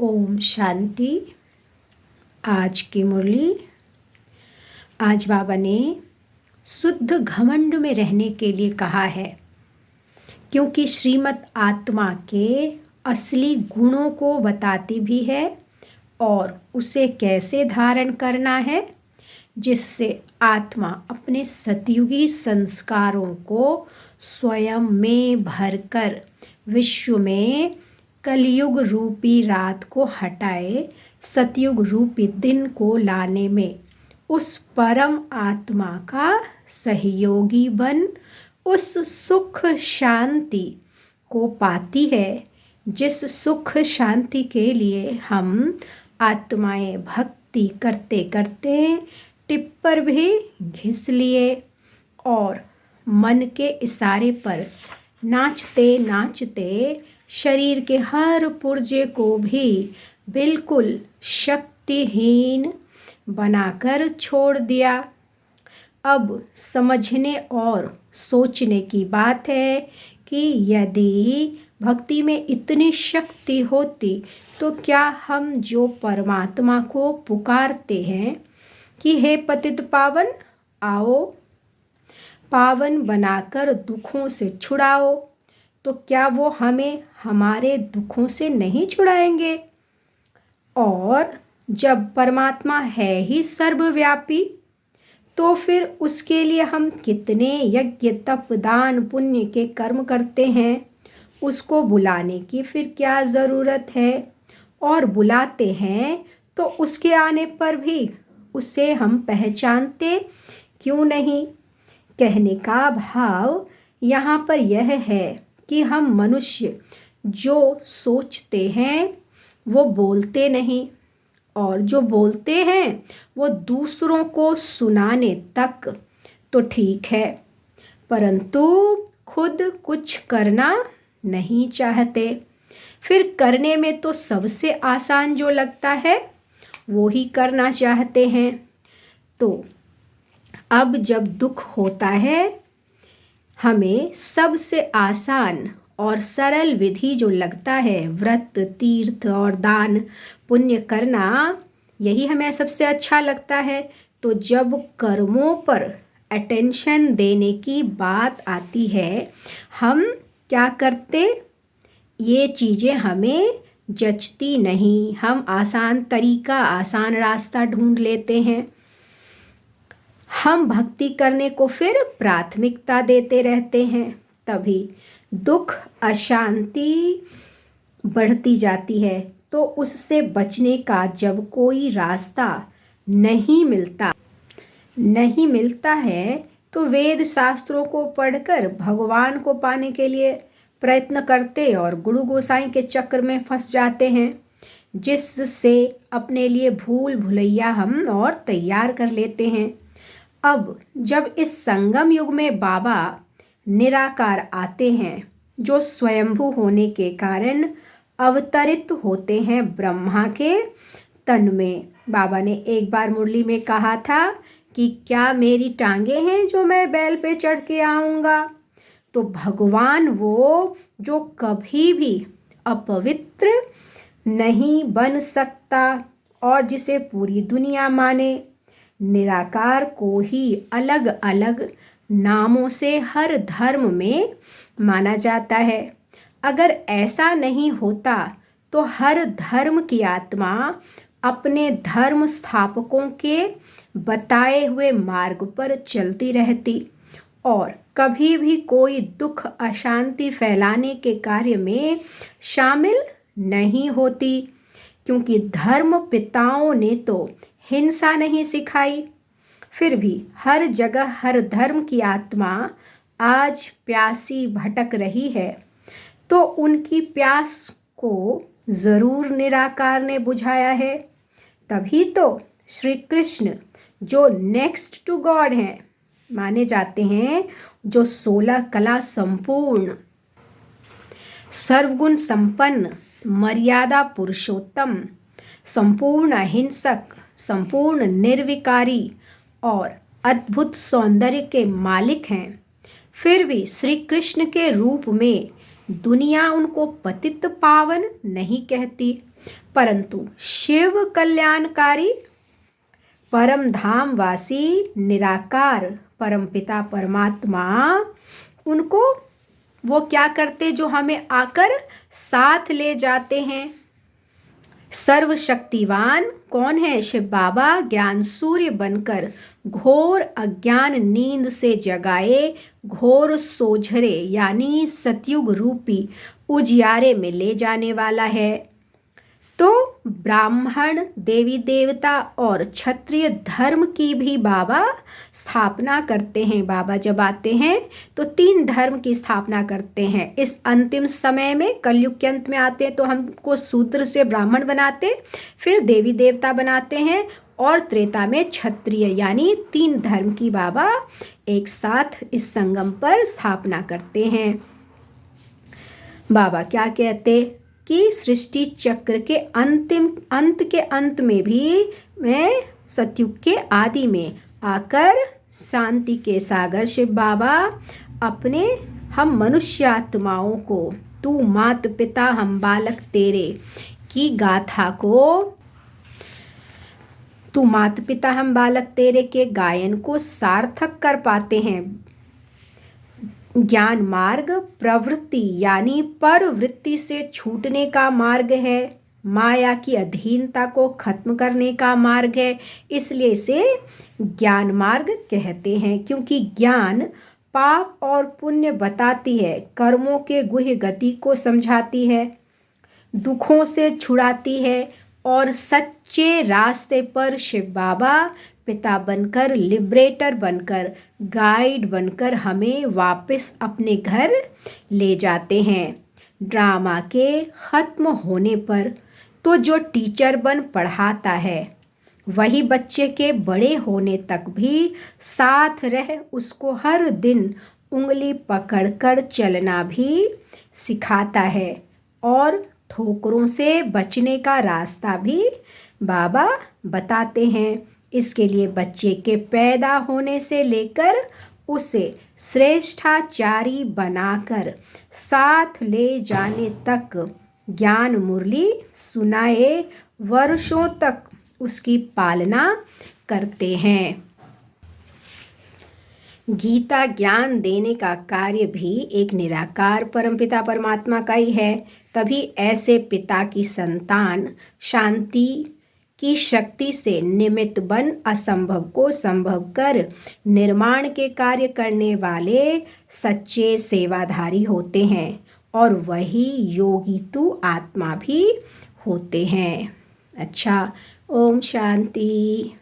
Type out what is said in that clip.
ओम शांति। आज की मुरली। आज बाबा ने शुद्ध घमंड में रहने के लिए कहा है, क्योंकि श्रीमद् आत्मा के असली गुणों को बताती भी है और उसे कैसे धारण करना है, जिससे आत्मा अपने सतयुगी संस्कारों को स्वयं में भरकर विश्व में कलयुग रूपी रात को हटाए सतयुग रूपी दिन को लाने में उस परम आत्मा का सहयोगी बन उस सुख शांति को पाती है, जिस सुख शांति के लिए हम आत्माएं भक्ति करते करते टिप्पर भी घिस लिए और मन के इशारे पर नाचते नाचते शरीर के हर पुर्जे को भी बिल्कुल शक्तिहीन बनाकर छोड़ दिया। अब समझने और सोचने की बात है कि यदि भक्ति में इतनी शक्ति होती तो क्या हम जो परमात्मा को पुकारते हैं कि हे पतित पावन आओ, पावन बनाकर दुखों से छुड़ाओ, तो क्या वो हमें हमारे दुखों से नहीं छुड़ाएंगे? और जब परमात्मा है ही सर्वव्यापी, तो फिर उसके लिए हम कितने यज्ञ तप दान पुण्य के कर्म करते हैं, उसको बुलाने की फिर क्या ज़रूरत है? और बुलाते हैं तो उसके आने पर भी उसे हम पहचानते क्यों नहीं? कहने का भाव यहाँ पर यह है कि हम मनुष्य जो सोचते हैं वो बोलते नहीं, और जो बोलते हैं वो दूसरों को सुनाने तक तो ठीक है, परंतु खुद कुछ करना नहीं चाहते। फिर करने में तो सबसे आसान जो लगता है वो ही करना चाहते हैं। तो अब जब दुख होता है, हमें सबसे आसान और सरल विधि जो लगता है व्रत तीर्थ और दान पुण्य करना, यही हमें सबसे अच्छा लगता है। तो जब कर्मों पर अटेंशन देने की बात आती है, हम क्या करते? ये चीज़ें हमें जचती नहीं, हम आसान तरीका आसान रास्ता ढूंढ लेते हैं। हम भक्ति करने को फिर प्राथमिकता देते रहते हैं, तभी दुख अशांति बढ़ती जाती है। तो उससे बचने का जब कोई रास्ता नहीं मिलता है तो वेद शास्त्रों को पढ़कर भगवान को पाने के लिए प्रयत्न करते और गुरु गोसाई के चक्र में फंस जाते हैं, जिससे अपने लिए भूल भुलैया हम और तैयार कर लेते हैं। अब जब इस संगम युग में बाबा निराकार आते हैं, जो स्वयंभू होने के कारण अवतरित होते हैं ब्रह्मा के तन में। बाबा ने एक बार मुरली में कहा था कि क्या मेरी टांगे हैं जो मैं बैल पे चढ़ के आऊँगा? तो भगवान वो जो कभी भी अपवित्र नहीं बन सकता और जिसे पूरी दुनिया माने, निराकार को ही अलग अलग नामों से हर धर्म में माना जाता है। अगर ऐसा नहीं होता तो हर धर्म की आत्मा अपने धर्म स्थापकों के बताए हुए मार्ग पर चलती रहती और कभी भी कोई दुख अशांति फैलाने के कार्य में शामिल नहीं होती, क्योंकि धर्म पिताओं ने तो हिंसा नहीं सिखाई। फिर भी हर जगह हर धर्म की आत्मा आज प्यासी भटक रही है, तो उनकी प्यास को ज़रूर निराकार ने बुझाया है। तभी तो श्री कृष्ण जो नेक्स्ट टू गॉड हैं माने जाते हैं, जो 16 कला संपूर्ण सर्वगुण संपन्न मर्यादा पुरुषोत्तम संपूर्ण अहिंसक संपूर्ण निर्विकारी और अद्भुत सौंदर्य के मालिक हैं, फिर भी श्री कृष्ण के रूप में दुनिया उनको पतित पावन नहीं कहती, परंतु शिव कल्याणकारी परम धाम वासी निराकार परमपिता परमात्मा उनको वो क्या करते जो हमें आकर साथ ले जाते हैं। सर्वशक्तिवान कौन है? शिव बाबा ज्ञान सूर्य बनकर घोर अज्ञान नींद से जगाए घोर सोझरे यानी सतयुग रूपी उजियारे में ले जाने वाला है। तो ब्राह्मण देवी देवता और क्षत्रिय धर्म की भी बाबा स्थापना करते हैं। बाबा जब आते हैं तो 3 धर्म की स्थापना करते हैं। इस अंतिम समय में कलयुग के अंत में आते हैं तो हमको शूद्र से ब्राह्मण बनाते, फिर देवी देवता बनाते हैं और त्रेता में क्षत्रिय यानी 3 धर्म की बाबा एक साथ इस संगम पर स्थापना करते हैं। बाबा क्या कहते कि सृष्टि चक्र के अंत में भी मैं सतयुग के आदि में आकर शांति के सागर शिव बाबा अपने हम मनुष्य आत्माओं को तू मात पिता हम बालक तेरे की गाथा को तू मात पिता हम बालक तेरे के गायन को सार्थक कर पाते हैं। ज्ञान मार्ग प्रवृत्ति यानी परवृत्ति से छूटने का मार्ग है, माया की अधीनता को खत्म करने का मार्ग है, इसलिए इसे ज्ञान मार्ग कहते हैं। क्योंकि ज्ञान पाप और पुण्य बताती है, कर्मों के गुह्य गति को समझाती है, दुखों से छुड़ाती है और सच्चे रास्ते पर शिव बाबा पिता बनकर लिबरेटर बनकर गाइड बनकर हमें वापस अपने घर ले जाते हैं। ड्रामा के ख़त्म होने पर तो जो टीचर बन पढ़ाता है वही बच्चे के बड़े होने तक भी साथ रह उसको हर दिन उंगली पकड़कर चलना भी सिखाता है और ठोकरों से बचने का रास्ता भी बाबा बताते हैं। इसके लिए बच्चे के पैदा होने से लेकर उसे श्रेष्ठाचारी बनाकर साथ ले जाने तक ज्ञान मुरली सुनाए वर्षों तक उसकी पालना करते हैं। गीता ज्ञान देने का कार्य भी एक निराकार परमपिता परमात्मा का ही है। तभी ऐसे पिता की संतान शांति की शक्ति से निमित्त बन असंभव को संभव कर निर्माण के कार्य करने वाले सच्चे सेवाधारी होते हैं और वही योगी तू आत्मा भी होते हैं। अच्छा, ओम शांति।